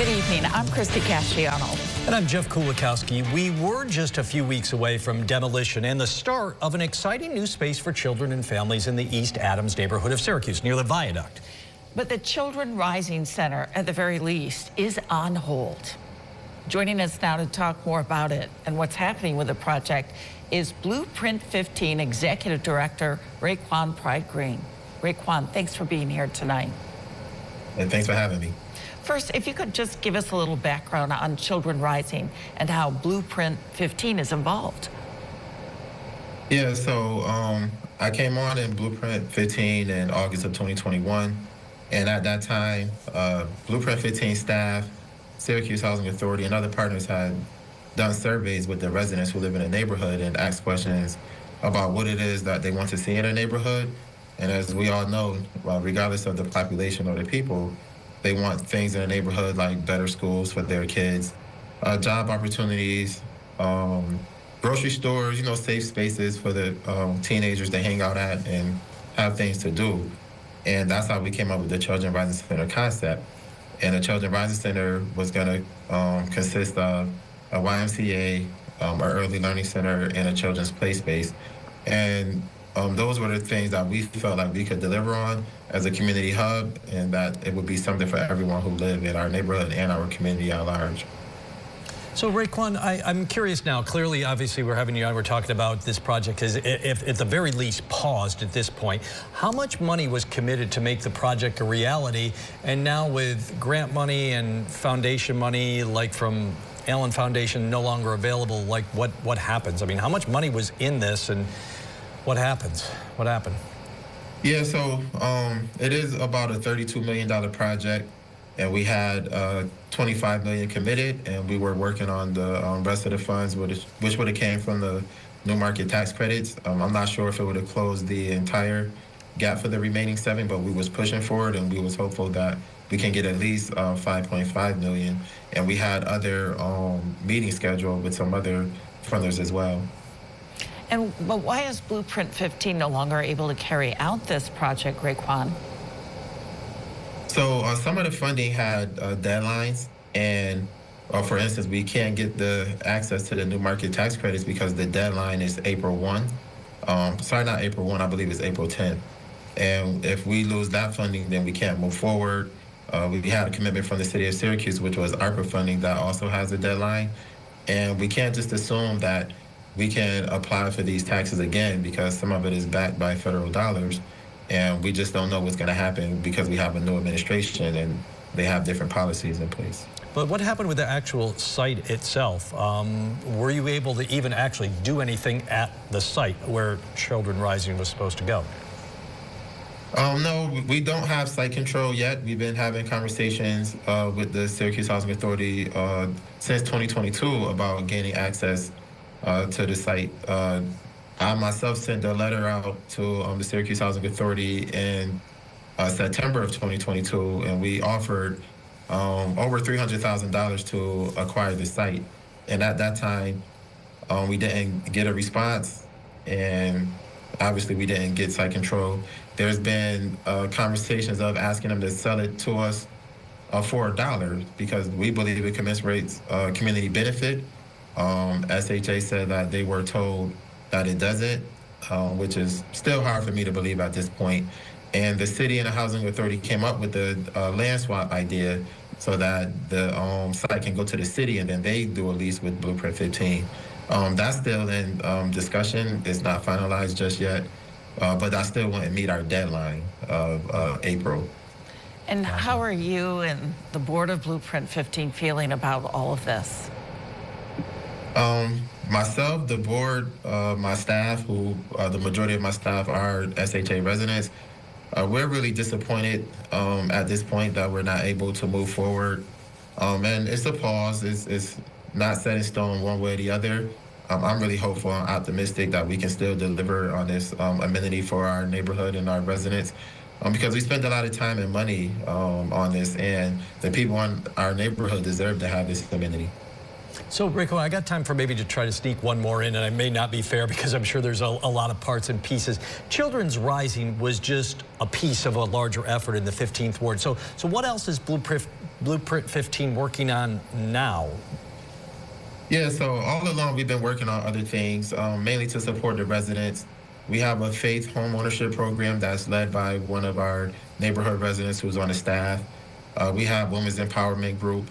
Good evening. I'm Christy Casciano. And I'm Jeff Kulikowski. We were just a few weeks away from demolition and the start of an exciting new space for children and families in the East Adams neighborhood of Syracuse, near the viaduct. But the Children Rising Center, at the very least, is on hold. Joining us now to talk more about it and what's happening with the project is Blueprint 15 Executive Director Raquan Pride-Green. Raquan, thanks for being here tonight. And thanks for having me. First, if you could just give us a little background on Children Rising and how Blueprint 15 is involved. Yeah, so I came on in Blueprint 15 in August of 2021. And at that time, Blueprint 15 staff, Syracuse Housing Authority, and other partners had done surveys with the residents who live in the neighborhood and asked questions about what it is that they want to see in a neighborhood. And as we all know, regardless of the population or the people, they want things in the neighborhood like better schools for their kids, job opportunities, grocery stores, safe spaces for the teenagers to hang out at and have things to do. And that's how we came up with the Children Rising Center concept. And the Children Rising Center was going to consist of a YMCA, an early learning center, and a children's play space. And those were the things that we felt like we could deliver on as a community hub, and that it would be something for everyone who lived in our neighborhood and our community at large. So Raquan, I'm curious now. Clearly, obviously, we're having you on. We're talking about this project is, if at the very least, paused at this point. How much money was committed to make the project a reality? And now with grant money and foundation money, like from Allen Foundation, no longer available, like what happens? I mean, how much money was in this, and what happens? What happened? Yeah, so it is about a $32 million project. And we had $25 million committed, and we were working on the rest of the funds, which would have came from the new market tax credits. I'm not sure if it would have closed the entire gap for the remaining $7 million, but we was pushing for it, and we was hopeful that we can get at least $5.5 million. And we had other meetings scheduled with some other funders as well. But why is Blueprint 15 no longer able to carry out this project, Raquan? So some of the funding had deadlines, and for instance, we can't get the access to the new market tax credits because the deadline is April 1. Sorry, not April 1, I believe it's April 10th. And if we lose that funding, then we can't move forward. We had a commitment from the city of Syracuse, which was ARPA funding that also has a deadline. And we can't just assume that we can apply for these taxes again because some of it is backed by federal dollars. And we just don't know what's going to happen because we have a new administration and they have different policies in place. But what happened with the actual site itself? Were you able to even actually do anything at the site where Children Rising was supposed to go? No, we don't have site control yet. We've been having conversations with the Syracuse Housing Authority since 2022 about gaining access to the site. I myself sent a letter out to the Syracuse Housing Authority in September of 2022, and we offered over $300,000 to acquire the site. And at that time, we didn't get a response, and obviously we didn't get site control. There's been conversations of asking them to sell it to us for $1 because we believe it commiserates community benefit. SHA said that they were told that it doesn't, which is still hard for me to believe at this point. And the city and the housing authority came up with the land swap idea so that the site can go to the city and then they do a lease with Blueprint 15. That's still in discussion. It's not finalized just yet, but that still wouldn't meet our deadline of April. And how are you and the board of Blueprint 15 feeling about all of this? Myself, the board, my staff, who the majority of my staff are SHA residents, we're really disappointed at this point that we're not able to move forward. And it's a pause. It's not set in stone one way or the other. I'm really hopeful and optimistic that we can still deliver on this amenity for our neighborhood and our residents. Because we spend a lot of time and money on this, and the people in our neighborhood deserve to have this amenity. So, Raquan, I got time for maybe to try to sneak one more in, and I may not be fair because I'm sure there's a lot of parts and pieces. Children's Rising was just a piece of a larger effort in the 15th Ward. So what else is Blueprint 15 working on now? Yeah, so all along we've been working on other things, mainly to support the residents. We have a faith home ownership program that's led by one of our neighborhood residents who's on the staff. We have Women's Empowerment Group.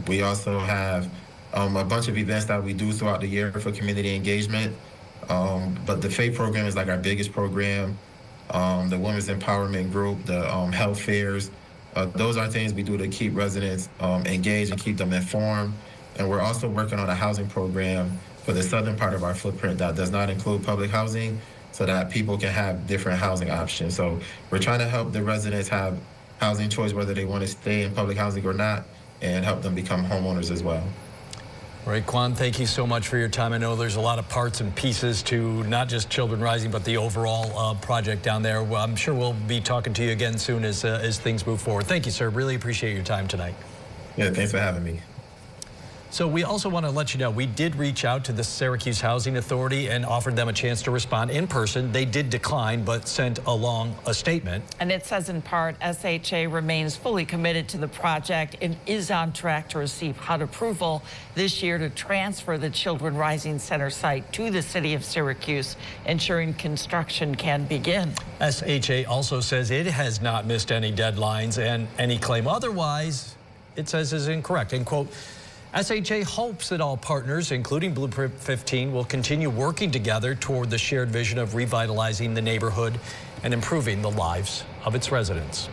We also have a bunch of events that we do throughout the year for community engagement. But the faith program is like our biggest program. The Women's Empowerment Group, the health fairs, those are things we do to keep residents engaged and keep them informed. And we're also working on a housing program for the southern part of our footprint that does not include public housing, so that people can have different housing options. So we're trying to help the residents have housing choice, whether they want to stay in public housing or not, and help them become homeowners as well. Raquan, thank you so much for your time. I know there's a lot of parts and pieces to not just Children Rising, but the overall project down there. Well, I'm sure we'll be talking to you again soon as things move forward. Thank you, sir. Really appreciate your time tonight. Yeah, thanks for having me. So we also want to let you know, we did reach out to the Syracuse Housing Authority and offered them a chance to respond in person. They did decline, but sent along a statement. And it says in part, SHA remains fully committed to the project and is on track to receive HUD approval this year to transfer the Children Rising Center site to the city of Syracuse, ensuring construction can begin. SHA also says it has not missed any deadlines, and any claim otherwise, it says, is incorrect. And quote, SHA hopes that all partners, including Blueprint 15, will continue working together toward the shared vision of revitalizing the neighborhood and improving the lives of its residents.